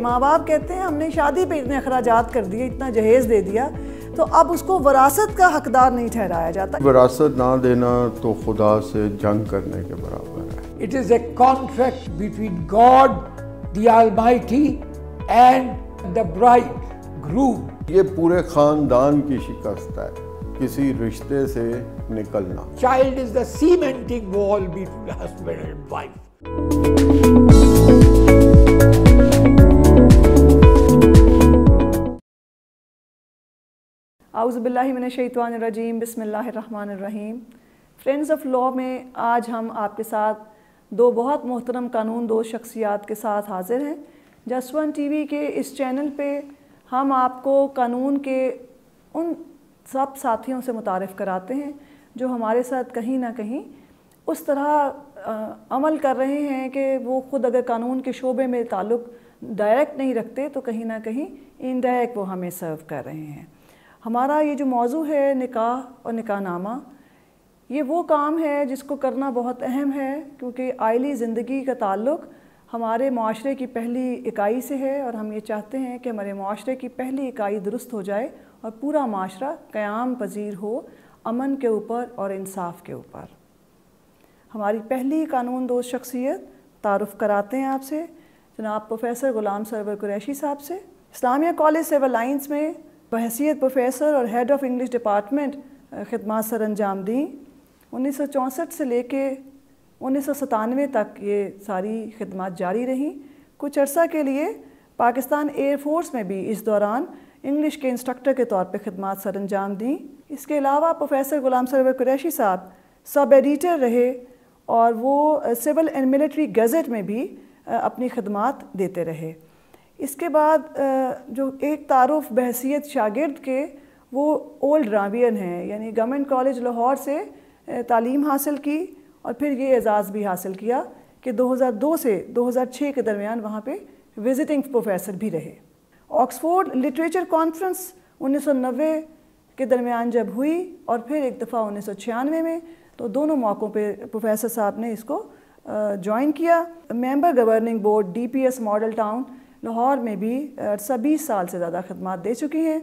ماں باپ کہتے ہیں ہم نے شادی پہ اتنے اخراجات کر دیے، اتنا جہیز دے دیا، تو اب اس کو وراثت کا حقدار نہیں ٹھہرایا جاتا۔ وراثت نہ دینا تو خدا سے جنگ کرنے کے برابر ہے۔ It is a contract between God, the Almighty, and the bridegroom. یہ پورے خاندان کی شکست ہے، کسی رشتے سے نکلنا۔ Child is the cementing wall between husband and wife. اعوذ باللہ من الشیطان الرجیم، بسم اللہ الرحمن الرحیم۔ فرینڈز آف لاء میں آج ہم آپ کے ساتھ دو بہت محترم قانون دوست شخصیات کے ساتھ حاضر ہیں۔ جس ون ٹی وی کے اس چینل پہ ہم آپ کو قانون کے ان سب ساتھیوں سے متعارف کراتے ہیں جو ہمارے ساتھ کہیں نہ کہیں اس طرح عمل کر رہے ہیں کہ وہ خود اگر قانون کے شعبے میں تعلق ڈائریکٹ نہیں رکھتے تو کہیں نہ کہیں انڈائریکٹ وہ ہمیں سرو کر رہے ہیں۔ ہمارا یہ جو موضوع ہے نکاح اور نکاح نامہ، یہ وہ کام ہے جس کو کرنا بہت اہم ہے، کیونکہ آئلی زندگی کا تعلق ہمارے معاشرے کی پہلی اکائی سے ہے، اور ہم یہ چاہتے ہیں کہ ہمارے معاشرے کی پہلی اکائی درست ہو جائے اور پورا معاشرہ قیام پذیر ہو امن کے اوپر اور انصاف کے اوپر۔ ہماری پہلی قانون دوست شخصیت تعارف کراتے ہیں آپ سے جناب پروفیسر غلام سرور قریشی صاحب سے۔ اسلامیہ کالج سول لائنس میں بحیثیت پروفیسر اور ہیڈ آف انگلش ڈپارٹمنٹ خدمات سر انجام دیں۔ 1964 سے لے کے 1997 تک یہ ساری خدمات جاری رہیں۔ کچھ عرصہ کے لیے پاکستان ایئر فورس میں بھی اس دوران انگلش کے انسٹرکٹر کے طور پہ خدمات سر انجام دیں۔ اس کے علاوہ پروفیسر غلام سرور قریشی صاحب سب ایڈیٹر رہے اور وہ سول اینڈ ملٹری گزٹ میں بھی اپنی خدمات دیتے رہے۔ اس کے بعد جو ایک تعارف بحیثیت شاگرد کے وہ اولڈ راویئن ہیں، یعنی گورنمنٹ کالج لاہور سے تعلیم حاصل کی اور پھر یہ اعزاز بھی حاصل کیا کہ 2002 سے 2006 کے درمیان وہاں پہ وزٹنگ پروفیسر بھی رہے۔ آکسفورڈ لٹریچر کانفرنس 1990 کے درمیان جب ہوئی اور پھر ایک دفعہ 1996 میں، تو دونوں موقعوں پہ پروفیسر صاحب نے اس کو جوائن کیا۔ Member governing board D P S Model Town Lahore میں بھی 20 سال سے زیادہ خدمات دے چکی ہیں۔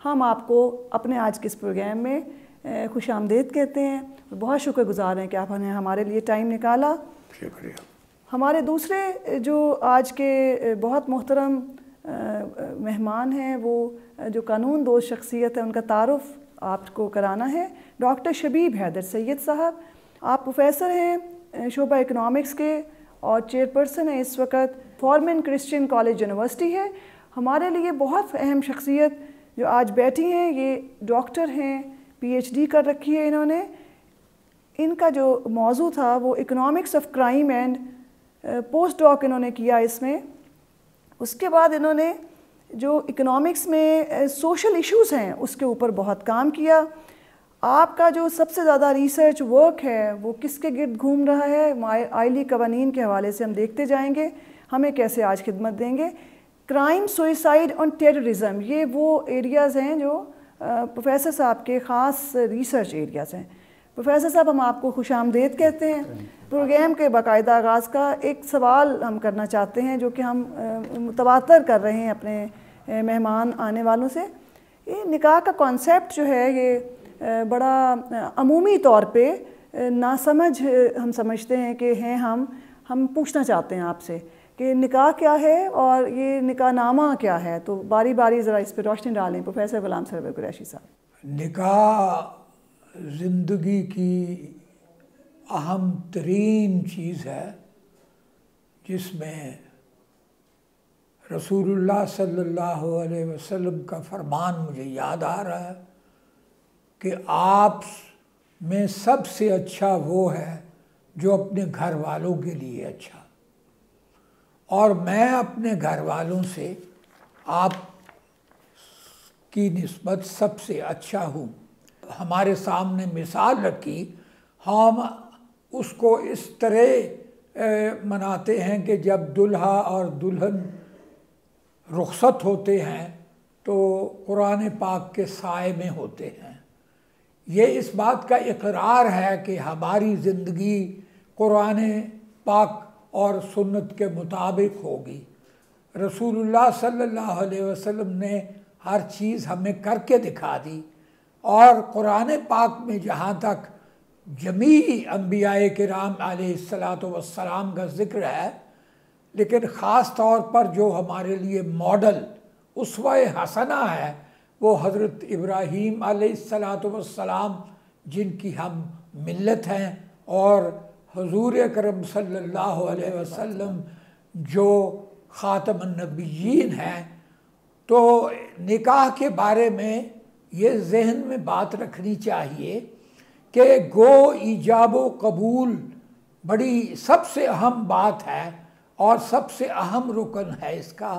ہم آپ کو اپنے آج کے اس پروگرام میں خوش آمدید کہتے ہیں، بہت شکر گزار ہیں کہ آپ نے ہمارے لیے ٹائم نکالا۔ شکریہ۔ ہمارے دوسرے جو آج کے بہت محترم مہمان ہیں، وہ جو قانون دوست شخصیت ہے، ان کا تعارف آپ کو کرانا ہے۔ ڈاکٹر شبیب حیدر سید صاحب، آپ پروفیسر ہیں شعبہ اکنامکس کے اور چیئرپرسن ہیں اس وقت فورمن کرسچین کالج یونیورسٹی ہے۔ ہمارے لیے بہت اہم شخصیت جو آج بیٹھی ہیں، یہ ڈاکٹر ہیں، پی ایچ ڈی کر رکھی ہے انہوں نے۔ ان کا جو موضوع تھا وہ economics of crime and post ڈاک انہوں نے کیا اس میں۔ اس کے بعد انہوں نے جو اکنامکس میں سوشل ایشوز ہیں اس کے اوپر بہت کام کیا۔ آپ کا جو سب سے زیادہ ریسرچ ورک ہے وہ کس کے گرد گھوم رہا ہے؟ آئلی قوانین کے حوالے سے ہم دیکھتے جائیں گے ہمیں کیسے آج خدمت دیں گے۔ کرائم، سوئسائڈ اور ٹیررزم، یہ وہ ایریاز ہیں جو پروفیسر صاحب کے خاص ریسرچ ایریاز ہیں۔ پروفیسر صاحب، ہم آپ کو خوش آمدید کہتے ہیں۔ پروگرام کے باقاعدہ آغاز کا ایک سوال ہم کرنا چاہتے ہیں جو کہ ہم متواتر کر رہے ہیں اپنے مہمان آنے والوں سے۔ یہ نکاح کا کانسیپٹ جو ہے یہ بڑا عمومی طور پہ ناسمجھ ہم سمجھتے ہیں کہ ہیں ہم پوچھنا چاہتے ہیں آپ سے کہ نکاح کیا ہے اور یہ نکاح نامہ کیا ہے، تو باری باری ذرا اس پہ روشنی ڈالیں پروفیسر غلام سرور قریشی صاحب۔ نکاح زندگی کی اہم ترین چیز ہے جس میں رسول اللہ صلی اللہ علیہ وسلم کا فرمان مجھے یاد آ رہا ہے کہ آپ میں سب سے اچھا وہ ہے جو اپنے گھر والوں کے لیے اچھا، اور میں اپنے گھر والوں سے آپ کی نسبت سب سے اچھا ہوں۔ ہمارے سامنے مثال رکھی، ہم اس کو اس طرح مناتے ہیں کہ جب دلہا اور دلہن رخصت ہوتے ہیں تو قرآن پاک کے سائے میں ہوتے ہیں۔ یہ اس بات کا اقرار ہے کہ ہماری زندگی قرآن پاک اور سنت کے مطابق ہوگی۔ رسول اللہ صلی اللہ علیہ وسلم نے ہر چیز ہمیں کر کے دکھا دی، اور قرآن پاک میں جہاں تک جمیع انبیاء کرام علیہ السلام کا ذکر ہے، لیکن خاص طور پر جو ہمارے لیے ماڈل اسوہ حسنہ ہے وہ حضرت ابراہیم علیہ السلام، جن کی ہم ملت ہیں، اور حضور اکرم صلی اللہ علیہ وسلم جو خاتم النبیین ہیں۔ تو نکاح کے بارے میں یہ ذہن میں بات رکھنی چاہیے کہ گو ایجاب و قبول بڑی سب سے اہم بات ہے اور سب سے اہم رکن ہے اس کا،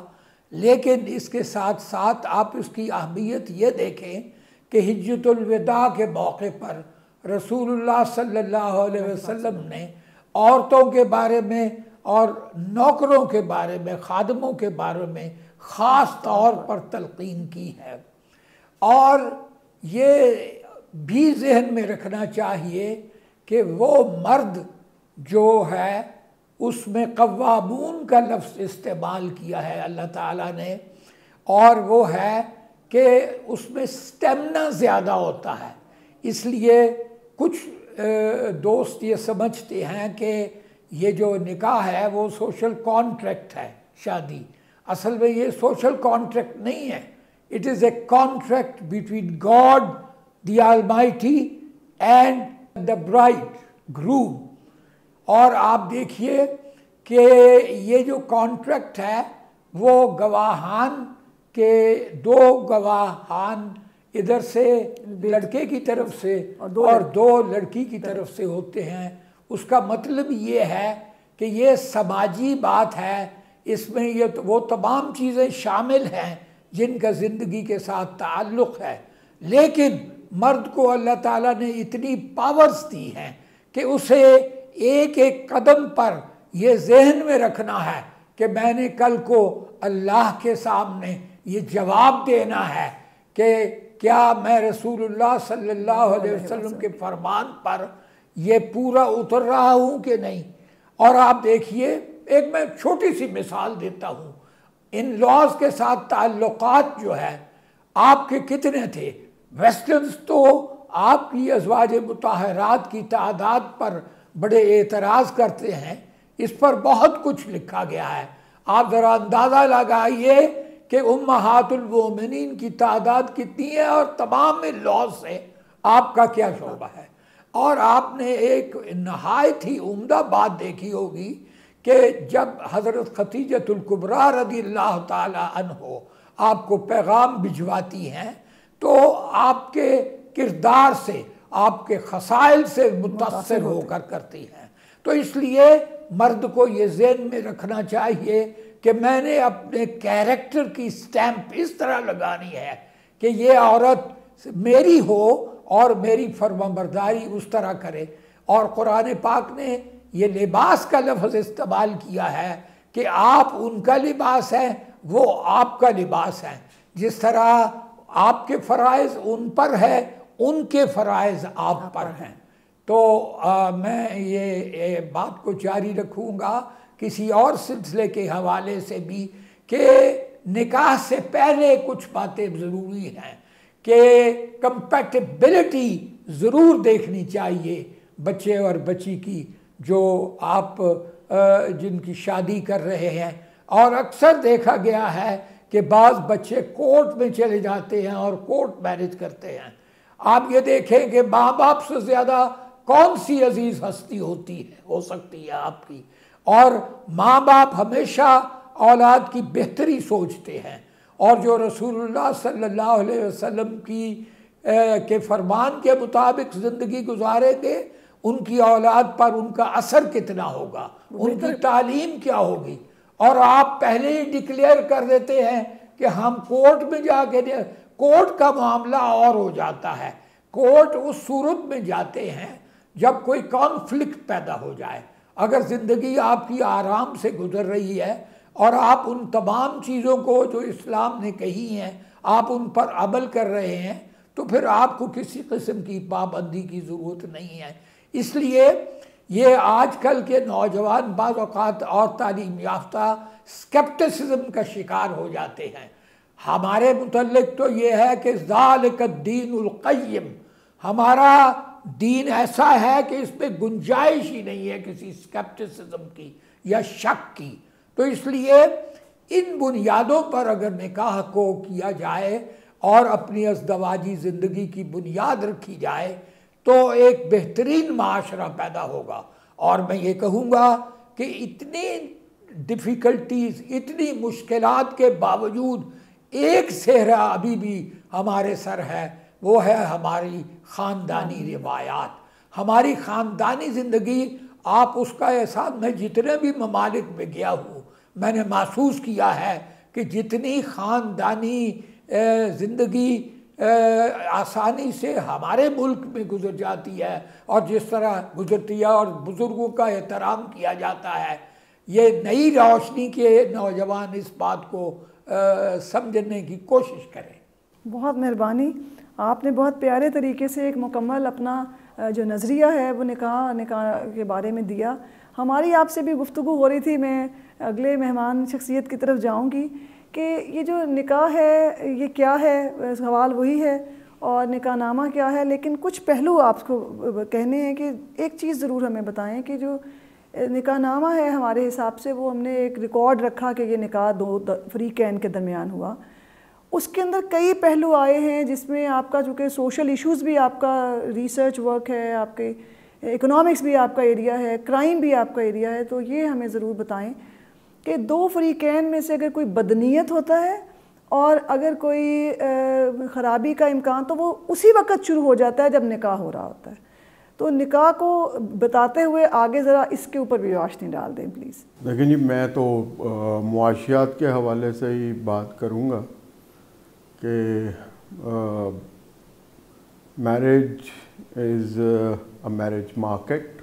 لیکن اس کے ساتھ ساتھ آپ اس کی اہمیت یہ دیکھیں کہ حجۃ الوداع کے موقع پر رسول اللہ صلی اللہ علیہ وسلم نے عورتوں کے بارے میں اور نوکروں کے بارے میں، خادموں کے بارے میں خاص طور پر تلقین کی ہے، اور یہ بھی ذہن میں رکھنا چاہیے کہ وہ مرد جو ہے اس میں قوامون کا لفظ استعمال کیا ہے اللہ تعالیٰ نے، اور وہ ہے کہ اس میں سٹیمنا زیادہ ہوتا ہے، اس لیے کچھ دوست یہ سمجھتے ہیں کہ یہ جو نکاح ہے وہ سوشل کانٹریکٹ ہے، شادی۔ اصل میں یہ سوشل کانٹریکٹ نہیں ہے، it is a contract between God the Almighty and the bride groom. اور آپ دیکھیے کہ یہ جو کانٹریکٹ ہے وہ گواہان کے دو گواہان ادھر سے لڑکے کی طرف سے اور دو لڑکی کی طرف سے ہوتے ہیں۔ اس کا مطلب یہ ہے کہ یہ سماجی بات ہے، اس میں یہ وہ تمام چیزیں شامل ہیں جن کا زندگی کے ساتھ تعلق ہے، لیکن مرد کو اللہ تعالیٰ نے اتنی پاورز دی ہیں کہ اسے ایک ایک قدم پر یہ ذہن میں رکھنا ہے کہ میں نے کل کو اللہ کے سامنے یہ جواب دینا ہے کہ کیا میں رسول اللہ صلی اللہ علیہ وسلم کے فرمان پر یہ پورا اتر رہا ہوں کہ نہیں۔ اور آپ دیکھیے، ایک میں چھوٹی سی مثال دیتا ہوں، ان لاز کے ساتھ تعلقات جو ہے آپ کے کتنے تھے؟ ویسٹرنز تو آپ کی ازواج مطہرات کی تعداد پر بڑے اعتراض کرتے ہیں، اس پر بہت کچھ لکھا گیا ہے۔ آپ ذرا اندازہ لگائیے کہ امہات المومنین کی تعداد کتنی ہے اور تمام لاز سے آپ کا کیا شعبہ ہے۔ اور آپ نے ایک نہایت ہی عمدہ بات دیکھی ہوگی کہ جب حضرت خدیجۃ الکبریٰ رضی اللہ تعالی عنہ آپ کو پیغام بھجواتی ہیں تو آپ کے کردار سے، آپ کے خصائل سے متاثر ہو کر کرتی ہیں۔ تو اس لیے مرد کو یہ ذہن میں رکھنا چاہیے کہ میں نے اپنے کیریکٹر کی سٹیمپ اس طرح لگانی ہے کہ یہ عورت میری ہو اور میری فرمانبرداری اس طرح کرے۔ اور قرآن پاک نے یہ لباس کا لفظ استعمال کیا ہے کہ آپ ان کا لباس ہے، وہ آپ کا لباس ہے۔ جس طرح آپ کے فرائض ان پر ہے، ان کے فرائض آپ پر ہیں۔ تو میں یہ بات کو جاری رکھوں گا کسی اور سلسلے کے حوالے سے بھی کہ نکاح سے پہلے کچھ باتیں ضروری ہیں کہ کمپیٹیبلٹی ضرور دیکھنی چاہیے بچے اور بچی کی جو آپ جن کی شادی کر رہے ہیں۔ اور اکثر دیکھا گیا ہے کہ بعض بچے کورٹ میں چلے جاتے ہیں اور کورٹ میرج کرتے ہیں۔ آپ یہ دیکھیں کہ ماں باپ سے زیادہ کون سی عزیز ہستی ہو سکتی ہے آپ کی، اور ماں باپ ہمیشہ اولاد کی بہتری سوچتے ہیں، اور جو رسول اللہ صلی اللہ علیہ وسلم کے فرمان کے مطابق زندگی گزاریں گے ان کی اولاد پر ان کا اثر کتنا ہوگا، ان کی تعلیم کیا ہوگی۔ اور آپ پہلے ہی ڈکلیئر کر دیتے ہیں کہ ہم کورٹ میں جا کے، کورٹ کا معاملہ اور ہو جاتا ہے۔ کورٹ اس صورت میں جاتے ہیں جب کوئی کانفلکٹ پیدا ہو جائے۔ اگر زندگی آپ کی آرام سے گزر رہی ہے اور آپ ان تمام چیزوں کو جو اسلام نے کہی ہیں آپ ان پر عمل کر رہے ہیں تو پھر آپ کو کسی قسم کی پابندی کی ضرورت نہیں ہے۔ اس لیے یہ آج کل کے نوجوان بعض اوقات اور تعلیم یافتہ اسکیپٹسزم کا شکار ہو جاتے ہیں. ہمارے متعلق تو یہ ہے کہ ذالک الدین القیم، ہمارا دین ایسا ہے کہ اس پہ گنجائش ہی نہیں ہے کسی اسکیپٹسزم کی یا شک کی. تو اس لیے ان بنیادوں پر اگر نکاح کو کیا جائے اور اپنی ازدواجی زندگی کی بنیاد رکھی جائے تو ایک بہترین معاشرہ پیدا ہوگا. اور میں یہ کہوں گا کہ اتنی ڈیفیکلٹیز، اتنی مشکلات کے باوجود ایک صحرا ابھی بھی ہمارے سر ہے، وہ ہے ہماری خاندانی روایات، ہماری خاندانی زندگی. آپ اس کا احساس، میں جتنے بھی ممالک میں گیا ہوں میں نے محسوس کیا ہے کہ جتنی خاندانی زندگی آسانی سے ہمارے ملک میں گزر جاتی ہے اور جس طرح گزرتی ہے اور بزرگوں کا احترام کیا جاتا ہے، یہ نئی روشنی کے نوجوان اس بات کو سمجھنے کی کوشش کریں. بہت مہربانی، آپ نے بہت پیارے طریقے سے ایک مکمل اپنا جو نظریہ ہے وہ نکاح کے بارے میں دیا. ہماری آپ سے بھی گفتگو ہو رہی تھی، میں اگلے مہمان شخصیت کی طرف جاؤں گی کہ یہ جو نکاح ہے یہ کیا ہے، سوال وہی ہے، اور نکاح نامہ کیا ہے. لیکن کچھ پہلو آپ کو کہنے ہیں کہ ایک چیز ضرور ہمیں بتائیں کہ جو نکاح نامہ ہے ہمارے حساب سے وہ ہم نے ایک ریکارڈ رکھا کہ یہ نکاح دو فریقین کے درمیان ہوا. اس کے اندر کئی پہلو آئے ہیں جس میں آپ کا چونکہ سوشل ایشوز بھی آپ کا ریسرچ ورک ہے، آپ کے اکنامکس بھی آپ کا ایریا ہے، کرائم بھی آپ کا ایریا ہے. تو یہ ہمیں ضرور بتائیں کہ دو فریقین میں سے اگر کوئی بدنیت ہوتا ہے اور اگر کوئی خرابی کا امکان تو وہ اسی وقت شروع ہو جاتا ہے جب نکاح ہو رہا ہوتا ہے. تو نکاح کو بتاتے ہوئے آگے ذرا اس کے اوپر بھی روشنی ڈال دیں پلیز. لیکن جی میں تو معاشیات کے حوالے سے ہی بات کروں گا کہ marriage is a marriage market,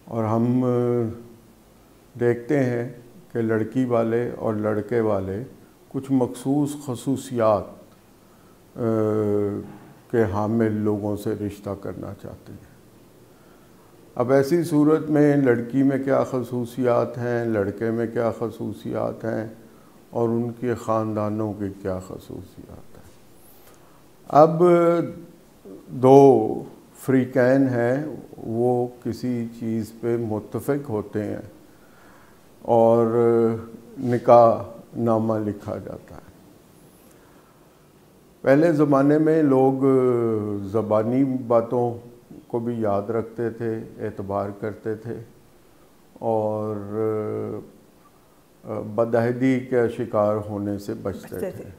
اور ہم دیکھتے ہیں کہ لڑکی والے اور لڑکے والے کچھ مخصوص خصوصیات کے حامل لوگوں سے رشتہ کرنا چاہتے ہیں. اب ایسی صورت میں لڑکی میں کیا خصوصیات ہیں، لڑکے میں کیا خصوصیات ہیں، اور ان کے خاندانوں کی کیا خصوصیات ہیں. اب دو فریقین ہیں، وہ کسی چیز پہ متفق ہوتے ہیں اور نکاح نامہ لکھا جاتا ہے. پہلے زمانے میں لوگ زبانی باتوں کو بھی یاد رکھتے تھے، اعتبار کرتے تھے، اور بدعہدی کا شکار ہونے سے بچتے تھے.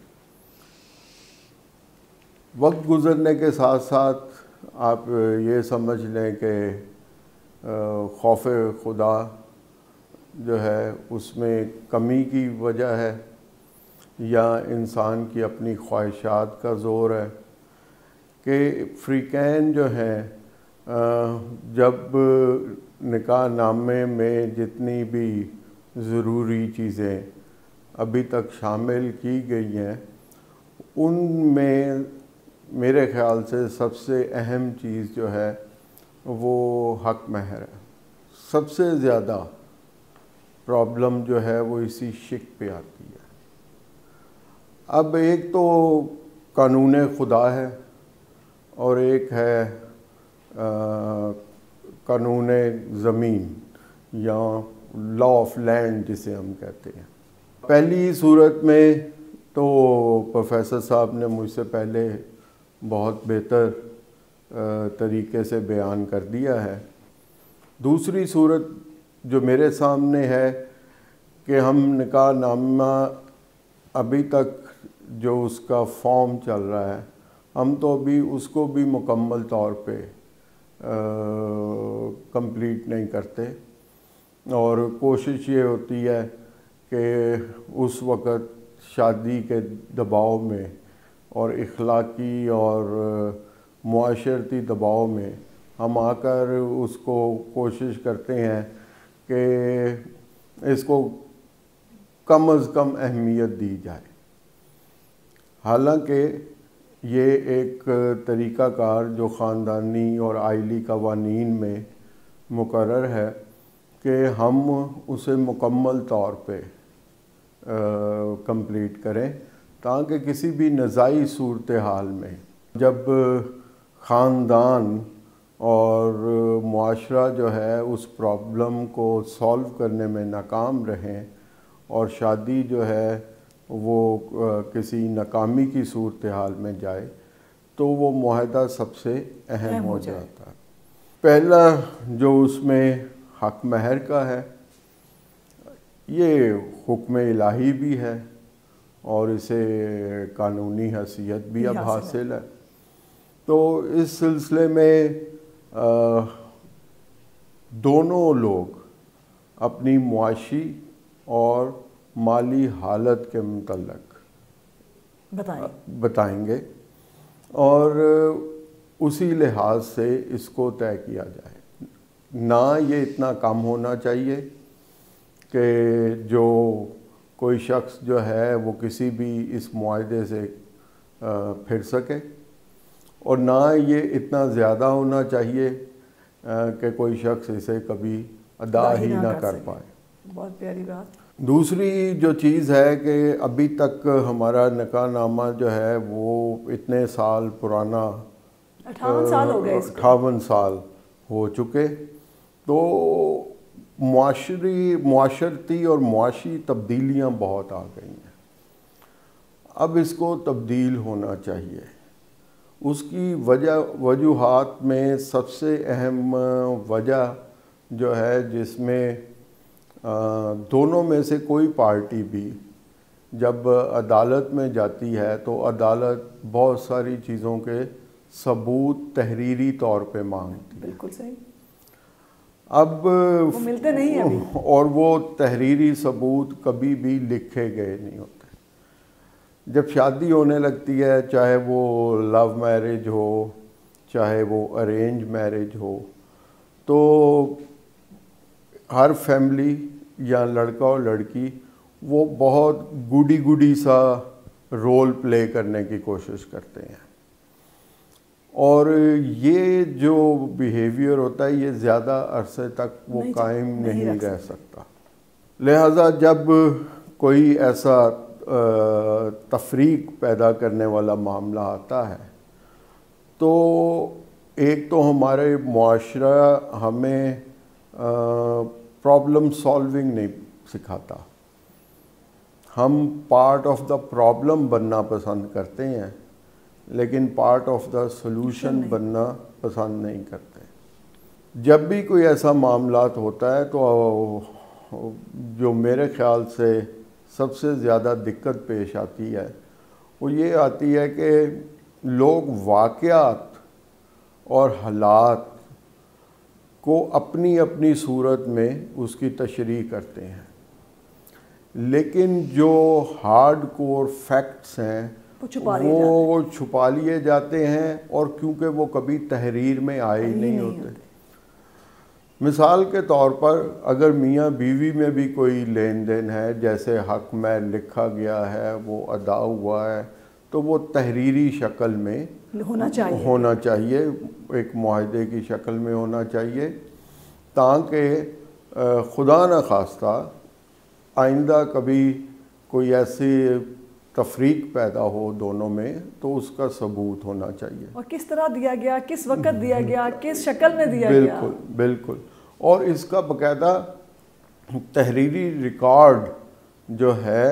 وقت گزرنے کے ساتھ ساتھ آپ یہ سمجھ لیں کہ خوف خدا جو ہے اس میں کمی کی وجہ ہے یا انسان کی اپنی خواہشات کا زور ہے کہ فریقین جو ہیں جب نکاح نامے میں جتنی بھی ضروری چیزیں ابھی تک شامل کی گئی ہیں ان میں میرے خیال سے سب سے اہم چیز جو ہے وہ حق مہر ہے. سب سے زیادہ پرابلم جو ہے وہ اسی شک پہ آتی ہے. اب ایک تو قانون خدا ہے اور ایک ہے قانون زمین یا لا آف لینڈ جسے ہم کہتے ہیں. پہلی صورت میں تو پروفیسر صاحب نے مجھ سے پہلے بہت بہتر طریقے سے بیان کر دیا ہے. دوسری صورت جو میرے سامنے ہے کہ ہم نکاح نامہ ابھی تک جو اس کا فارم چل رہا ہے ہم تو ابھی اس کو بھی مکمل طور پہ کمپلیٹ نہیں کرتے، اور کوشش یہ ہوتی ہے کہ اس وقت شادی کے دباؤ میں اور اخلاقی اور معاشرتی دباؤ میں ہم آ کر اس کو کوشش کرتے ہیں کہ اس کو کم از کم اہمیت دی جائے. حالانکہ یہ ایک طریقہ کار جو خاندانی اور آئلی قوانین میں مقرر ہے کہ ہم اسے مکمل طور پہ کمپلیٹ کریں، تاکہ کسی بھی نزاعی صورتحال میں جب خاندان اور معاشرہ جو ہے اس پرابلم کو سولو کرنے میں ناکام رہیں اور شادی جو ہے وہ کسی ناکامی کی صورتحال میں جائے تو وہ معاہدہ سب سے اہم ہو جاتا ہے۔ پہلا جو اس میں حق مہر کا ہے، یہ حکم الہی بھی ہے اور اسے قانونی حیثیت بھی اب حاصل ہے۔ تو اس سلسلے میں دونوں لوگ اپنی معاشی اور مالی حالت کے متعلق بتائیں گے اور اسی لحاظ سے اس کو طے کیا جائے۔ نہ یہ اتنا کم ہونا چاہیے کہ جو کوئی شخص جو ہے وہ کسی بھی اس معاہدے سے پھر سکے، اور نہ یہ اتنا زیادہ ہونا چاہیے کہ کوئی شخص اسے کبھی ادا ہی نہ کر پائے۔ بہت پیاری بات۔ دوسری جو چیز ہے کہ ابھی تک ہمارا نکاح نامہ جو ہے وہ اتنے سال پرانا، 58 سال ہو گئے، 58 سال ہو چکے، تو معاشرتی اور معاشی تبدیلیاں بہت آ گئی ہیں۔ اب اس کو تبدیل ہونا چاہیے۔ اس کی وجوہات میں سب سے اہم وجہ جو ہے جس میں دونوں میں سے کوئی پارٹی بھی جب عدالت میں جاتی ہے تو عدالت بہت ساری چیزوں کے ثبوت تحریری طور پہ مانگتی ہے۔ بالکل صحیح۔ اب وہ ملتے نہیں ہیں ابھی، اور وہ تحریری ثبوت کبھی بھی لکھے گئے نہیں ہوتے۔ جب شادی ہونے لگتی ہے، چاہے وہ لو میرج ہو چاہے وہ ارینج میرج ہو، تو ہر فیملی یا لڑکا اور لڑکی وہ بہت گڈی سا رول پلے کرنے کی کوشش کرتے ہیں، اور یہ جو بیہیویئر ہوتا ہے یہ زیادہ عرصے تک وہ قائم نہیں رہ سکتا۔ لہذا جب کوئی ایسا تفریق پیدا کرنے والا معاملہ آتا ہے تو ایک تو ہمارے معاشرہ ہمیں پرابلم سالونگ نہیں سکھاتا، ہم پارٹ آف دا پرابلم بننا پسند کرتے ہیں لیکن پارٹ آف دا سلوشن بننا پسند نہیں کرتے۔ جب بھی کوئی ایسا معاملات ہوتا ہے تو جو میرے خیال سے سب سے زیادہ دقت پیش آتی ہے وہ یہ آتی ہے کہ لوگ واقعات اور حالات کو اپنی اپنی صورت میں اس کی تشریح کرتے ہیں، لیکن جو ہارڈ کور فیکٹس ہیں وہ چھپا لیے جاتے ہیں، اور کیونکہ وہ کبھی تحریر میں آئے ہی نہیں ہوتے۔ مثال کے طور پر اگر میاں بیوی میں بھی کوئی لین دین ہے، جیسے حق میں لکھا گیا ہے وہ ادا ہوا ہے، تو وہ تحریری شکل میں ہونا چاہیے، ایک معاہدے کی شکل میں ہونا چاہیے، تاکہ خدا نخواستہ آئندہ کبھی کوئی ایسی تفریق پیدا ہو دونوں میں تو اس کا ثبوت ہونا چاہیے، اور کس طرح دیا گیا، کس وقت دیا گیا، کس شکل میں دیا گیا۔ بالکل، اور اس کا باقاعدہ تحریری ریکارڈ جو ہے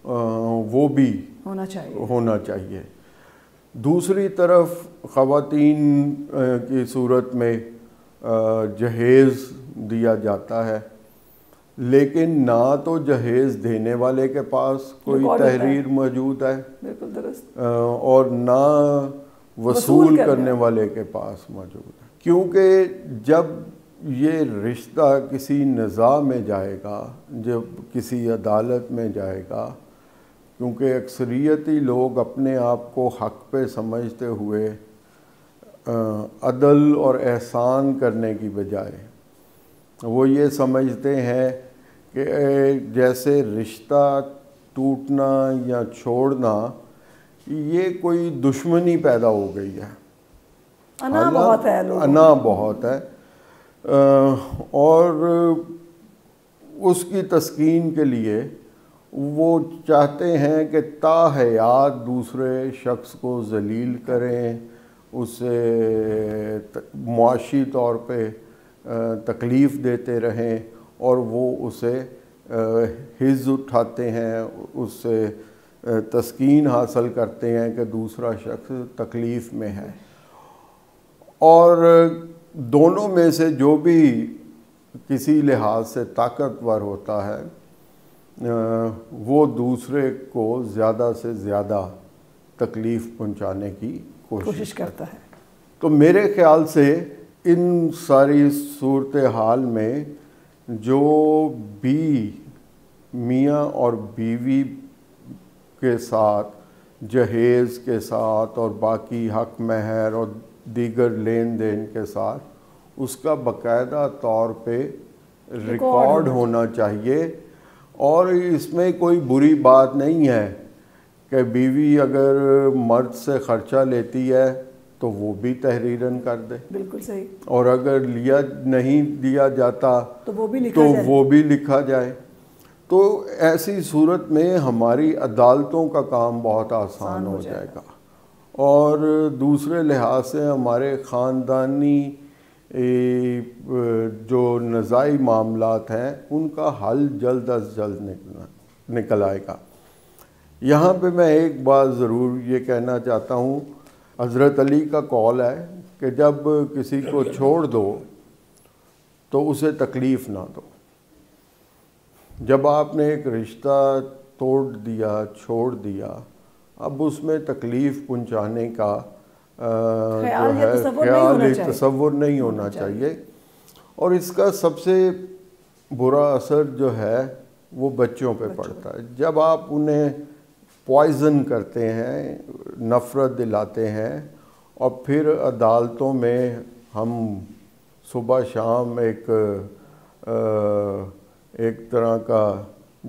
وہ بھی ہونا چاہیے۔ دوسری طرف خواتین کی صورت میں جہیز دیا جاتا ہے، لیکن نہ تو جہیز دینے والے کے پاس کوئی تحریر موجود ہے، بالکل درست، اور نہ وصول کرنے والے کے پاس موجود ہے، کیونکہ جب یہ رشتہ کسی نزاع میں جائے گا، جب کسی عدالت میں جائے گا، کیونکہ اکثریتی لوگ اپنے آپ کو حق پہ سمجھتے ہوئے عدل اور احسان کرنے کی بجائے وہ یہ سمجھتے ہیں کہ جیسے رشتہ ٹوٹنا یا چھوڑنا یہ کوئی دشمنی پیدا ہو گئی ہے، انا بہت ہے، انا بہت ہے۔ اور اس کی تسکین کے لیے وہ چاہتے ہیں کہ تا حیات دوسرے شخص کو ذلیل کریں، اسے معاشی طور پہ تکلیف دیتے رہیں، اور وہ اسے حظ اٹھاتے ہیں، اس سے تسکین حاصل کرتے ہیں کہ دوسرا شخص تکلیف میں ہے۔ اور دونوں میں سے جو بھی کسی لحاظ سے طاقتور ہوتا ہے وہ دوسرے کو زیادہ سے زیادہ تکلیف پہنچانے کی کوشش کرتا ہے۔ تو میرے خیال سے ان ساری صورتحال میں جو بھی میاں اور بیوی کے ساتھ جہیز کے ساتھ اور باقی حق مہر اور دیگر لین دین کے ساتھ اس کا باقاعدہ طور پہ ریکارڈ ہونا چاہیے، اور اس میں کوئی بری بات نہیں ہے کہ بیوی اگر مرد سے خرچہ لیتی ہے تو وہ بھی تحریراً کر دے، بالکل صحیح، اور اگر نہیں دیا جاتا تو وہ بھی لکھا جائے۔ تو ایسی صورت میں ہماری عدالتوں کا کام بہت آسان ہو جائے گا، اور دوسرے لحاظ سے ہمارے خاندانی جو نزاعی معاملات ہیں ان کا حل جلد از جلد نکل آئے گا۔ یہاں پہ میں ایک بات ضرور یہ کہنا چاہتا ہوں، حضرت علی کا قول ہے کہ جب کسی کو چھوڑ دو تو اسے تکلیف نہ دو۔ جب آپ نے ایک رشتہ توڑ دیا، چھوڑ دیا، اب اس میں تکلیف پہنچانے کا جو ہے خیال تصور نہیں ہونا چاہیے، اور اس کا سب سے برا اثر جو ہے وہ بچوں پہ پڑتا ہے۔ جب آپ انہیں پوائزن کرتے ہیں، نفرت دلاتے ہیں، اور پھر عدالتوں میں ہم صبح شام ایک طرح کا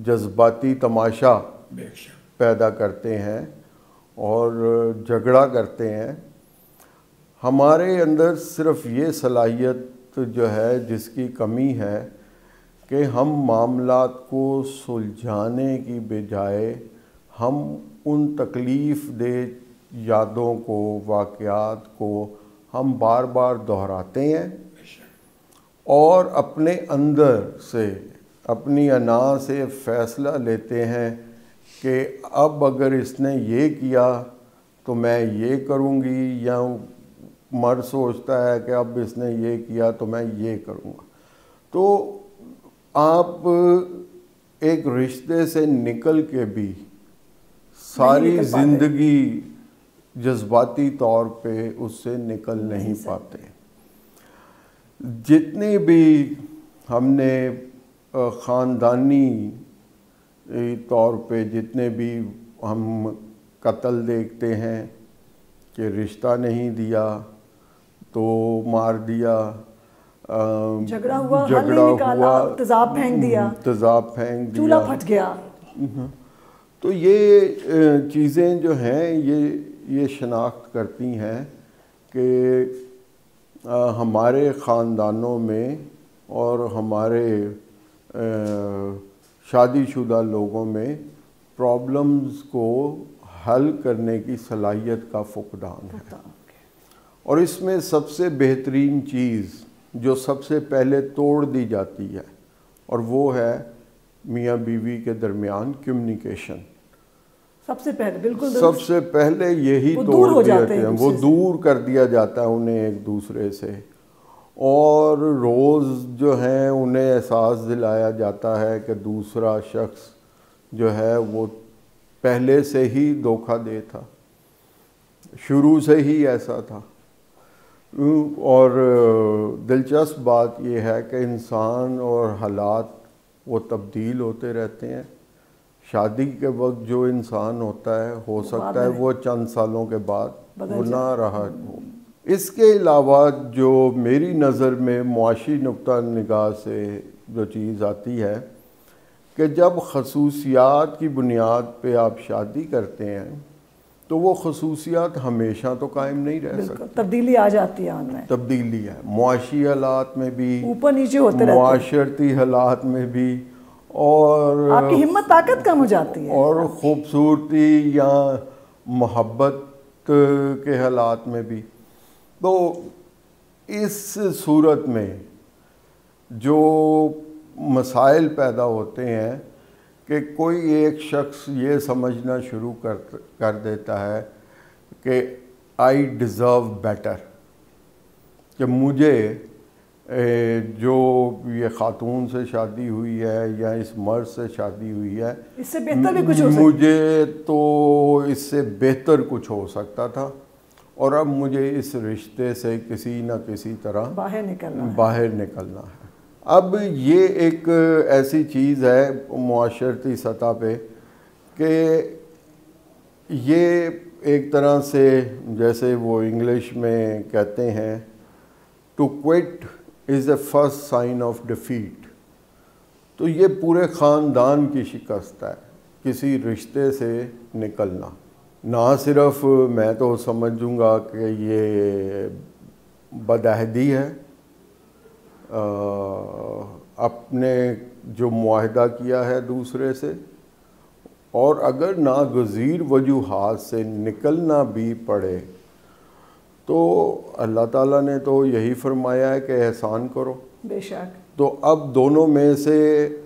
جذباتی تماشا پیدا کرتے ہیں اور جھگڑا کرتے ہیں۔ ہمارے اندر صرف یہ صلاحیت جو ہے جس کی کمی ہے کہ ہم معاملات کو سلجھانے کی بجائے ہم ان تکلیف دہ یادوں کو، واقعات کو ہم بار بار دہراتے ہیں، اور اپنے اندر سے، اپنی انا سے فیصلہ لیتے ہیں کہ اب اگر اس نے یہ کیا تو میں یہ کروں گی، یا مرد سوچتا ہے کہ اب اس نے یہ کیا تو میں یہ کروں گا۔ تو آپ ایک رشتے سے نکل کے بھی ساری زندگی جذباتی طور پہ اس سے نکل نہیں پاتے۔ جتنی بھی ہم نے خاندانی طور پہ جتنے بھی ہم قتل دیکھتے ہیں کہ رشتہ نہیں دیا تو مار دیا، جھگڑا ہوا، تیزاب پھینک دیا، چولہا پھٹ گیا۔ تو یہ چیزیں جو ہیں یہ شناخت کرتی ہیں کہ ہمارے خاندانوں میں اور ہمارے شادی شدہ لوگوں میں پرابلمز کو حل کرنے کی صلاحیت کا فقدان ہے، اور اس میں سب سے بہترین چیز جو سب سے پہلے توڑ دی جاتی ہے اور وہ ہے میاں بیوی کے درمیان کمیونیکیشن۔ سب سے پہلے بالکل سب سے پہلے یہی توڑ دیتے ہیں، وہ دور کر دیا جاتا ہے انہیں ایک دوسرے سے، اور روز جو ہیں انہیں احساس دلایا جاتا ہے کہ دوسرا شخص جو ہے وہ پہلے سے ہی دھوکہ دے تھا، شروع سے ہی ایسا تھا۔ اور دلچسپ بات یہ ہے کہ انسان اور حالات وہ تبدیل ہوتے رہتے ہیں۔ شادی کے وقت جو انسان ہوتا ہے ہو سکتا ہے وہ چند سالوں کے بعد وہ نہ رہا ہو۔ اس کے علاوہ جو میری نظر میں معاشی نقطہ نگاہ سے جو چیز آتی ہے کہ جب خصوصیات کی بنیاد پہ آپ شادی کرتے ہیں تو وہ خصوصیات ہمیشہ تو قائم نہیں رہ سکتی، تبدیلی آ جاتی ہے ان میں، تبدیلی ہے معاشی حالات میں بھی، اوپر نیچے ہوتے رہتے ہیں، معاشرتی حالات میں بھی، اور آپ کی ہمت طاقت کم ہو جاتی ہے، اور خوبصورتی یا محبت کے حالات میں بھی۔ تو اس صورت میں جو مسائل پیدا ہوتے ہیں کہ کوئی ایک شخص یہ سمجھنا شروع کر دیتا ہے کہ آئی ڈیزرو بیٹر، کہ مجھے جو یہ خاتون سے شادی ہوئی ہے یا اس مرد سے شادی ہوئی ہے، اس سے بہتر بھی کچھ ہو سکتا، مجھے تو اس سے بہتر کچھ ہو سکتا تھا، اور اب مجھے اس رشتے سے کسی نہ کسی طرح باہر نکلنا ہے۔ اب یہ ایک ایسی چیز ہے معاشرتی سطح پہ کہ یہ ایک طرح سے جیسے وہ انگلش میں کہتے ہیں to quit is a first sign of defeat, تو یہ پورے خاندان کی شکست ہے کسی رشتے سے نکلنا۔ نہ صرف میں تو سمجھوں گا کہ یہ بدعہدی ہے، اپنے جو معاہدہ کیا ہے دوسرے سے، اور اگر ناگزیر وجوہات سے نکلنا بھی پڑے تو اللہ تعالیٰ نے تو یہی فرمایا ہے کہ احسان کرو۔ بے شک۔ تو اب دونوں میں سے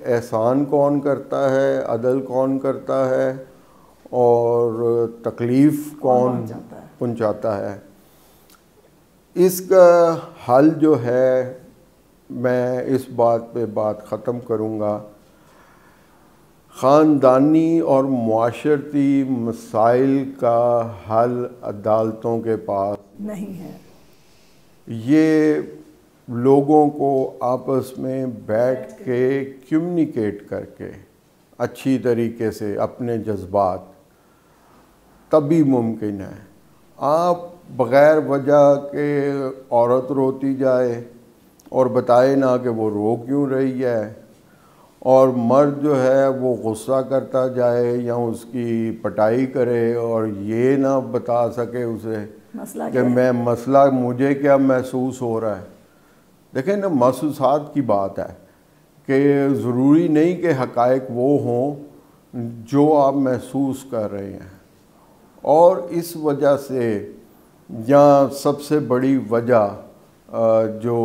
احسان کون کرتا ہے، عدل کون کرتا ہے، اور تکلیف کون پہنچاتا ہے، اس کا حل جو ہے، میں اس بات پہ بات ختم کروں گا، خاندانی اور معاشرتی مسائل کا حل عدالتوں کے پاس نہیں ہے۔ یہ لوگوں کو آپس میں بیٹھ کے کمیونیکیٹ کر کے اچھی طریقے سے اپنے جذبات، تبھی ممکن ہے۔ آپ بغیر وجہ کے عورت روتی جائے اور بتائے نہ کہ وہ رو کیوں رہی ہے، اور مرد جو ہے وہ غصہ کرتا جائے یا اس کی پٹائی کرے اور یہ نہ بتا سکے اسے کہ میں مسئلہ مجھے کیا محسوس ہو رہا ہے۔ دیکھیں نا، محسوسات کی بات ہے کہ ضروری نہیں کہ حقائق وہ ہوں جو آپ محسوس کر رہے ہیں، اور اس وجہ سے یا سب سے بڑی وجہ جو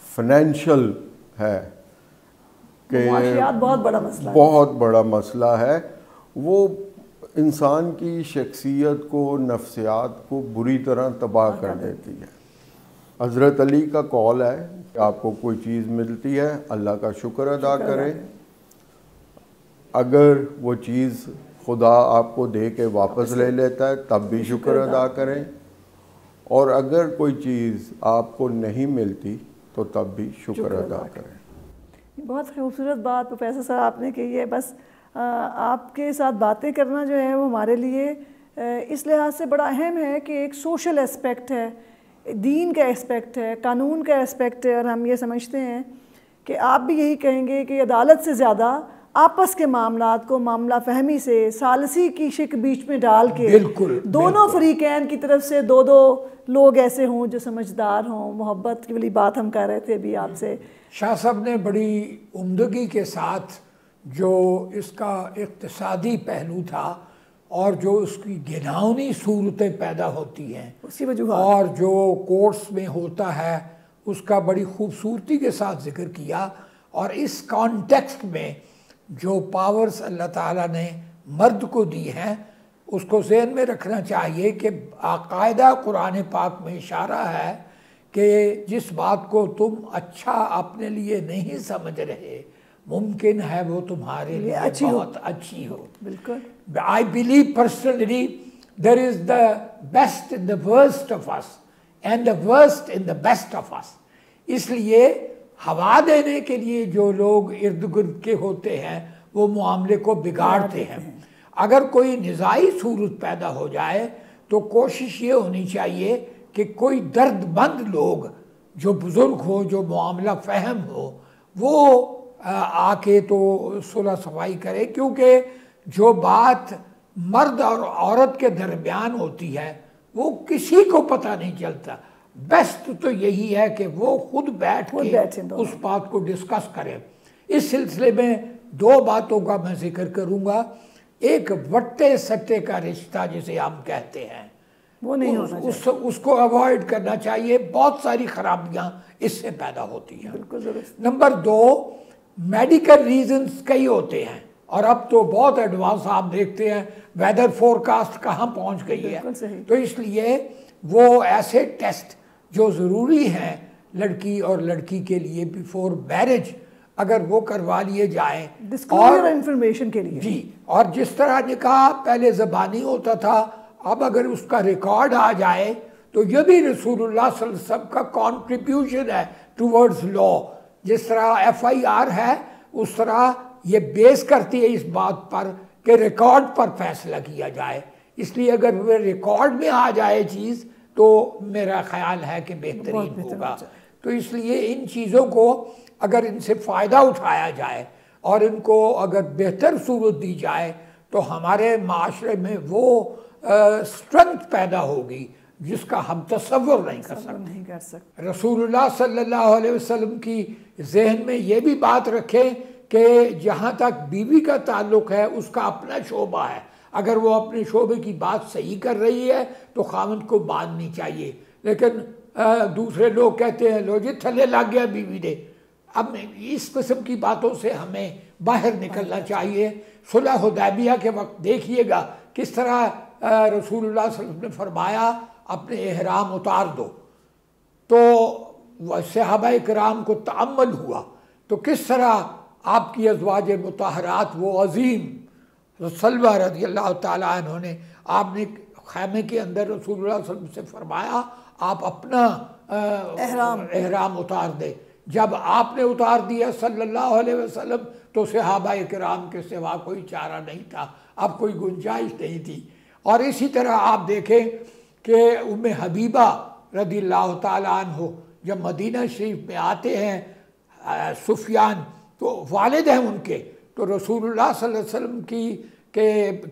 فائنینشیل ہے کہ بہت بڑا مسئلہ ہے، وہ انسان کی شخصیت کو، نفسیات کو بری طرح تباہ کر دیتی ہے۔ حضرت علی کا قول ہے کہ آپ کو کوئی چیز ملتی ہے اللہ کا شکر ادا کریں، اگر وہ چیز خدا آپ کو دے کے واپس لے لیتا ہے تب بھی شکر ادا کریں، اور اگر کوئی چیز آپ کو نہیں ملتی تو تب بھی شکر ادا کریں۔ بہت خوبصورت بات پروفیسر صاحب آپ نے کہی ہے۔ بس آپ کے ساتھ باتیں کرنا جو ہے وہ ہمارے لیے اس لحاظ سے بڑا اہم ہے کہ ایک سوشل اسپیکٹ ہے، دین کا اسپیکٹ ہے، قانون کا اسپیکٹ ہے، اور ہم یہ سمجھتے ہیں کہ آپ بھی یہی کہیں گے کہ عدالت سے زیادہ آپس کے معاملات کو معاملہ فہمی سے، ثالثی کی شک بیچ میں ڈال کے دونوں فریقین کی طرف سے دو لوگ ایسے ہوں جو سمجھدار ہوں، محبت کی والی بات ہم کہہ رہے تھے ابھی آپ سے۔ شاہ صاحب نے بڑی عمدگی کے ساتھ جو اس کا اقتصادی پہلو تھا اور جو اس کی گھناؤنی صورتیں پیدا ہوتی ہیں اسی وجوہات اور جو کورس میں ہوتا ہے اس کا بڑی خوبصورتی کے ساتھ ذکر کیا، اور اس کانٹیکسٹ میں جو پاورز اللہ تعالیٰ نے مرد کو دی ہیں اس کو ذہن میں رکھنا چاہیے کہ باقاعدہ قرآن پاک میں اشارہ ہے کہ جس بات کو تم اچھا اپنے لیے نہیں سمجھ رہے ممکن ہے وہ تمہارے لیے بہت اچھی ہو۔ بالکل۔ I believe personally there is the best in the worst of us and the worst in the best of us۔ اس لیے ہوا دینے کے لیے جو لوگ ارد گرد کے ہوتے ہیں وہ معاملے کو بگاڑتے ہیں۔ اگر کوئی نزاعی صورت پیدا ہو جائے تو کوشش یہ ہونی چاہیے کہ کوئی درد مند لوگ جو بزرگ ہو، جو معاملہ فہم ہو، وہ آ کے تو صلح صفائی کرے، کیونکہ جو بات مرد اور عورت کے درمیان ہوتی ہے وہ کسی کو پتہ نہیں چلتا. بیسٹ تو یہی ہے کہ وہ خود بیٹھ کے اس بات کو ڈسکس کریں. اس سلسلے میں دو باتوں کا میں ذکر کروں گا. ایک وٹے سٹے کا رشتہ جسے ہم کہتے ہیں وہ نہیں ہونا چاہیے, اس کو اوائڈ کرنا چاہیے. بہت ساری خرابیاں اس سے پیدا ہوتی ہیں. بالکل درست. نمبر دو, میڈیکل ریزنز کئی ہوتے ہیں, اور اب تو بہت ایڈوانس آپ دیکھتے ہیں ویدر فورکاسٹ کہاں پہنچ گئی ہے. تو اس لیے وہ ایسے ٹیسٹ جو ضروری ہیں لڑکی اور لڑکی کے لیے بیفور میرج, اگر وہ کروا لیے جائیں ڈسکلوزر انفارمیشن کے لیے. جی, اور جس طرح نکاح پہلے زبانی ہوتا تھا, اب اگر اس کا ریکارڈ آ جائے تو یہ بھی رسول اللہ صلی اللہ علیہ وسلم کا کنٹریبیوشن ہے ٹورڈز لا. جس طرح FIR ہے اس طرح یہ بیس کرتی ہے اس بات پر کہ ریکارڈ پر فیصلہ کیا جائے. اس لیے اگر وہ ریکارڈ میں آ جائے چیز تو میرا خیال ہے کہ بہترین ہوگا. تو اس لیے ان چیزوں کو اگر ان سے فائدہ اٹھایا جائے اور ان کو اگر بہتر صورت دی جائے تو ہمارے معاشرے میں وہ اسٹرنگتھ پیدا ہوگی جس کا ہم تصور نہیں کر سکتے. رسول اللہ صلی اللہ علیہ وسلم کی ذہن میں یہ بھی بات رکھیں کہ جہاں تک بیوی کا تعلق ہے اس کا اپنا شعبہ ہے. اگر وہ اپنے شعبے کی بات صحیح کر رہی ہے تو خاوند کو ماننی چاہیے. لیکن دوسرے لوگ کہتے ہیں لو جی تھلے لگ گیا بیوی نے. اب اس قسم کی باتوں سے ہمیں باہر نکلنا چاہیے. صلح حدیبیہ کے وقت دیکھیے گا کس طرح رسول اللہ صلی اللہ علیہ وسلم نے فرمایا اپنے احرام اتار دو, تو صحابہ کرام کو تأمل ہوا تو کس طرح آپ کی ازواج مطہرات وہ عظیم سلوہ رضی اللہ تعالیٰ عنہ نے, آپ نے خیمے کے اندر رسول اللہ صلی اللہ علیہ وسلم سے فرمایا آپ اپنا احرام اتار دے. جب آپ نے اتار دیا صلی اللہ علیہ وسلم تو صحابہ کرام کے سوا کوئی چارہ نہیں تھا, اب کوئی گنجائش نہیں تھی. اور اسی طرح آپ دیکھیں کہ ام حبیبہ رضی اللہ تعالیٰ عنہ جب مدینہ شریف میں آتے ہیں سفیان تو والد ہیں ان کے, تو رسول اللہ صلی اللہ علیہ وسلم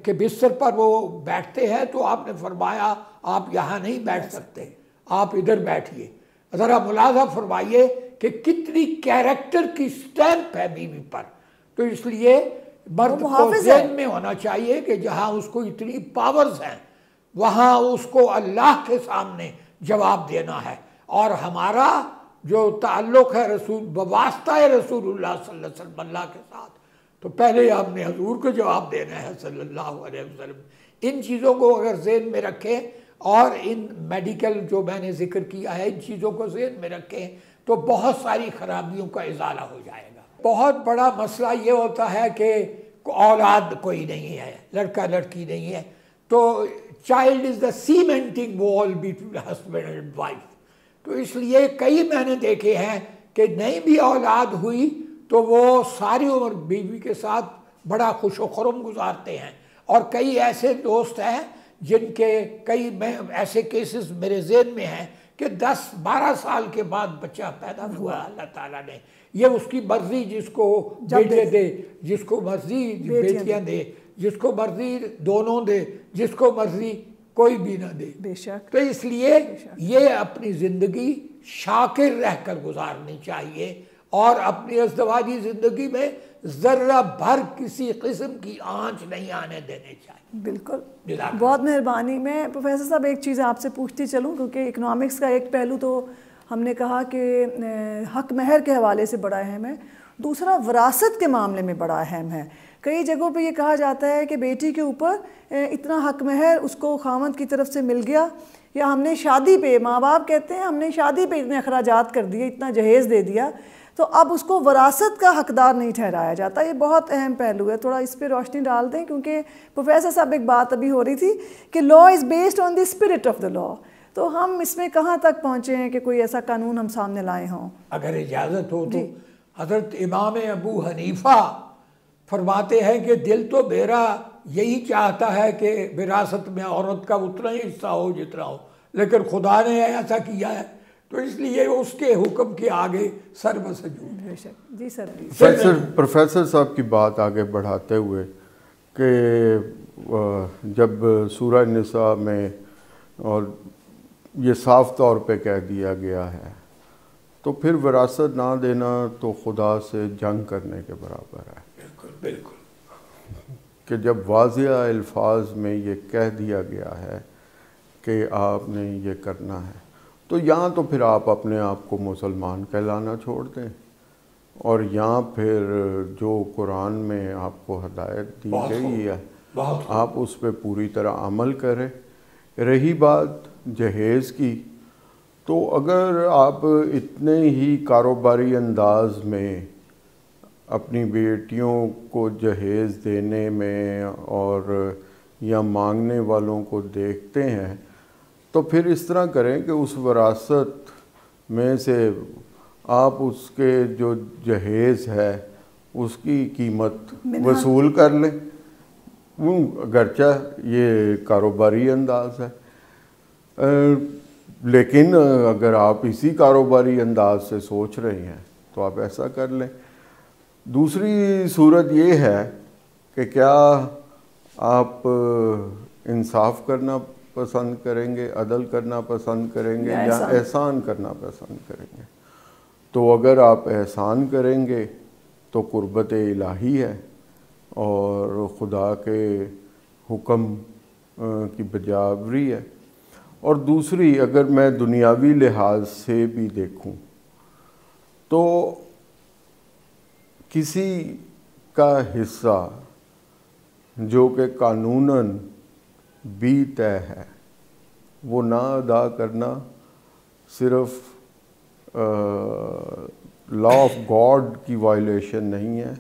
کے بستر پر وہ بیٹھتے ہیں تو آپ نے فرمایا آپ یہاں نہیں بیٹھ سکتے, آپ ادھر بیٹھیے. ذرا ملاحظہ فرمائیے کہ کتنی کیریکٹر کی سٹیمپ ہے بیوی پر. تو اس لیے مرد کو ذہن میں ہونا چاہیے کہ جہاں اس کو اتنی پاورز ہیں وہاں اس کو اللہ کے سامنے جواب دینا ہے. اور ہمارا جو تعلق ہے بواسطہ رسول اللہ صلی اللہ علیہ وسلم اللہ کے ساتھ, تو پہلے ہم نے حضور کو جواب دینا ہے صلی اللہ علیہ وسلم. ان چیزوں کو اگر ذہن میں رکھیں اور ان میڈیکل جو میں نے ذکر کیا ہے ان چیزوں کو ذہن میں رکھیں تو بہت ساری خرابیوں کا ازالہ ہو جائے گا. بہت بڑا مسئلہ یہ ہوتا ہے کہ اولاد کوئی نہیں ہے, لڑکا لڑکی نہیں ہے, تو چائلڈ از دا سیمنٹنگ وال بٹوین ہسبینڈ اینڈ وائف. تو اس لیے کئی میں نے دیکھے ہیں کہ نہیں بھی اولاد ہوئی تو وہ ساری عمر بیوی کے ساتھ بڑا خوش و خرم گزارتے ہیں. اور کئی ایسے دوست ہیں جن کے کئی میں ایسے کیسز میرے ذہن میں ہیں کہ 10-12 سال کے بعد بچہ پیدا ہوا, اللہ تعالیٰ نے یہ اس کی مرضی, جس کو بیٹے دے, جس کو مرضی بیٹیاں دے, جس کو مرضی دونوں دے, جس کو مرضی کوئی بھی نہ دے. بے شک. تو اس لیے یہ اپنی زندگی شاکر رہ کر گزارنی چاہیے اور اپنی ازدواجی زندگی میں ذرہ بھر کسی قسم کی آنچ نہیں آنے دینے چاہیے. بالکل, بہت مہربانی. میں پروفیسر صاحب ایک چیز آپ سے پوچھتی چلوں کیونکہ اکنامکس کا ایک پہلو تو ہم نے کہا کہ حق مہر کے حوالے سے بڑا اہم ہے, دوسرا وراثت کے معاملے میں بڑا اہم ہے. کئی جگہوں پہ یہ کہا جاتا ہے کہ بیٹی کے اوپر اتنا حق مہر اس کو خاوند کی طرف سے مل گیا, یا ہم نے شادی پہ, ماں باپ کہتے ہیں ہم نے شادی پہ اتنے اخراجات کر دیے, اتنا جہیز دے دیا, تو اب اس کو وراثت کا حقدار نہیں ٹھہرایا جاتا. یہ بہت اہم پہلو ہے, تھوڑا اس پہ روشنی ڈال دیں کیونکہ پروفیسر صاحب ایک بات ابھی ہو رہی تھی کہ law is based on the spirit of the law. تو ہم اس میں کہاں تک پہنچے ہیں کہ کوئی ایسا قانون ہم سامنے لائے ہوں؟ اگر اجازت ہو تو حضرت امام ابو حنیفہ فرماتے ہیں کہ دل تو میرا یہی چاہتا ہے کہ وراثت میں عورت کا اتنا ہی حصہ ہو جتنا ہو, لیکن خدا نے ایسا کیا ہے تو اس لیے اس کے حکم کے آگے سر مسجود. جی سر. پروفیسر صاحب کی بات آگے بڑھاتے ہوئے کہ جب سورہ نساء میں اور یہ صاف طور پہ کہہ دیا گیا ہے تو پھر وراثت نہ دینا تو خدا سے جنگ کرنے کے برابر ہے۔ بالکل بالکل، کہ جب واضح الفاظ میں یہ کہہ دیا گیا ہے کہ آپ نے یہ کرنا ہے تو یہاں تو پھر آپ اپنے آپ کو مسلمان کہلانا چھوڑ دیں، اور یہاں پھر جو قرآن میں آپ کو ہدایت دی گئی ہے آپ اس پہ پوری طرح عمل کریں۔ رہی بات جہیز کی، تو اگر آپ اتنے ہی کاروباری انداز میں اپنی بیٹیوں کو جہیز دینے میں اور یا مانگنے والوں کو دیکھتے ہیں تو پھر اس طرح کریں کہ اس وراثت میں سے آپ اس کے جو جہیز ہے اس کی قیمت وصول کر لیں، اگرچہ یہ کاروباری انداز ہے، لیکن اگر آپ اسی کاروباری انداز سے سوچ رہے ہیں تو آپ ایسا کر لیں۔ دوسری صورت یہ ہے کہ کیا آپ انصاف کرنا پسند کریں گے، عدل کرنا پسند کریں گے یا احسان کرنا پسند کریں گے؟ تو اگر آپ احسان کریں گے تو قربت الہی ہے اور خدا کے حکم کی بجاوری ہے۔ اور دوسری، اگر میں دنیاوی لحاظ سے بھی دیکھوں تو کسی کا حصہ جو کہ قانوناً بھی طے ہے وہ نہ ادا کرنا صرف لا آف گاڈ کی وائلیشن نہیں ہے،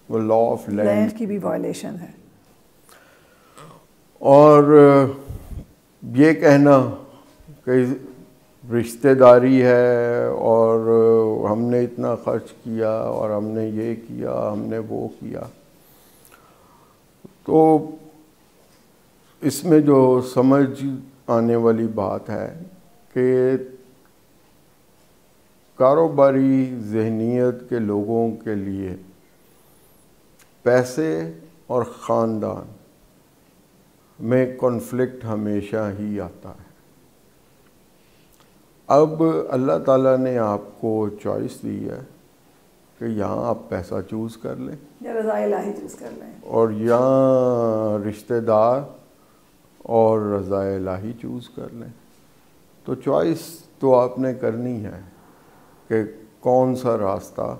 وہ لا آف لینڈ کی بھی وائلیشن ہے۔ اور یہ کہنا کہ رشتہ داری ہے اور ہم نے اتنا خرچ کیا اور ہم نے یہ کیا، ہم نے وہ کیا، تو اس میں جو سمجھ آنے والی بات ہے کہ کاروباری ذہنیت کے لوگوں کے لیے پیسے اور خاندان میں کنفلکٹ ہمیشہ ہی آتا ہے۔ اب اللہ تعالیٰ نے آپ کو چوائس دی ہے کہ یہاں آپ پیسہ چوز کر لیں یا رضا الہی چوز کر لیں، اور یہاں رشتہ دار اور رضا الہی چوز کر لیں۔ تو چوائس تو آپ نے کرنی ہے کہ کون سا راستہ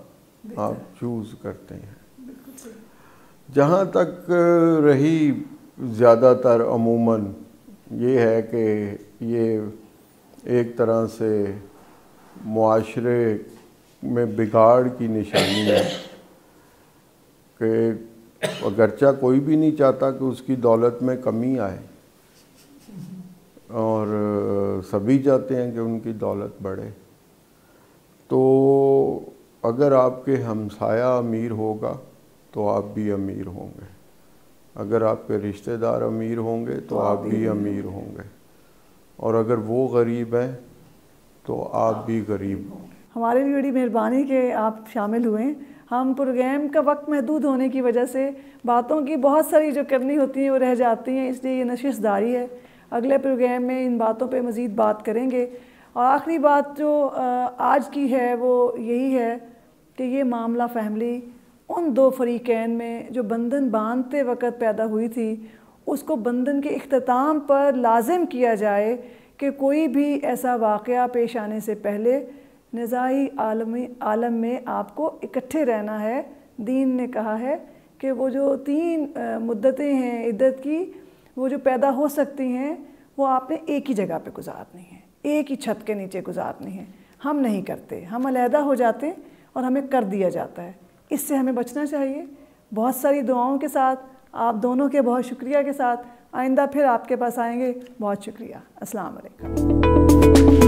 آپ چوز کرتے ہیں۔ جہاں تک رہی زیادہ تر عموماً یہ ہے کہ یہ ایک طرح سے معاشرے میں بگاڑ کی نشانی ہے کہ اگرچہ کوئی بھی نہیں چاہتا کہ اس کی دولت میں کمی آئے اور سبھی چاہتے ہیں کہ ان کی دولت بڑھے، تو اگر آپ کے ہمسایہ امیر ہوگا تو آپ بھی امیر ہوں گے، اگر آپ کے رشتہ دار امیر ہوں گے تو آپ بھی امیر ہوں گے، اور اگر وہ غریب ہیں تو آپ بھی غریب ہوں گے۔ ہمارے بھی بڑی مہربانی کہ آپ شامل ہوئے۔ ہم پروگرام کا وقت محدود ہونے کی وجہ سے باتوں کی بہت ساری جو کرنی ہوتی ہیں وہ رہ جاتی ہیں، اس لیے یہ نشست داری ہے۔ اگلے پروگرام میں ان باتوں پہ مزید بات کریں گے۔ اور آخری بات جو آج کی ہے وہ یہی ہے کہ یہ معاملہ فیملی ان دو فریقین میں جو بندھن باندھتے وقت پیدا ہوئی تھی، اس کو بندھن کے اختتام پر لازم کیا جائے کہ کوئی بھی ایسا واقعہ پیش آنے سے پہلے نزاعی عالم میں آپ کو اکٹھے رہنا ہے۔ دین نے کہا ہے کہ وہ جو 3 مدتیں ہیں عدت کی، وہ جو پیدا ہو سکتی ہیں وہ آپ نے ایک ہی جگہ پہ گزارنی ہے، ایک ہی چھت کے نیچے گزارنی ہے۔ ہم نہیں کرتے، ہم علیحدہ ہو جاتے اور ہمیں کر دیا جاتا ہے۔ اس سے ہمیں بچنا چاہیے۔ بہت ساری دعاؤں کے ساتھ، آپ دونوں کے بہت شکریہ کے ساتھ، آئندہ پھر آپ کے پاس آئیں گے۔ بہت شکریہ۔ السلام علیکم۔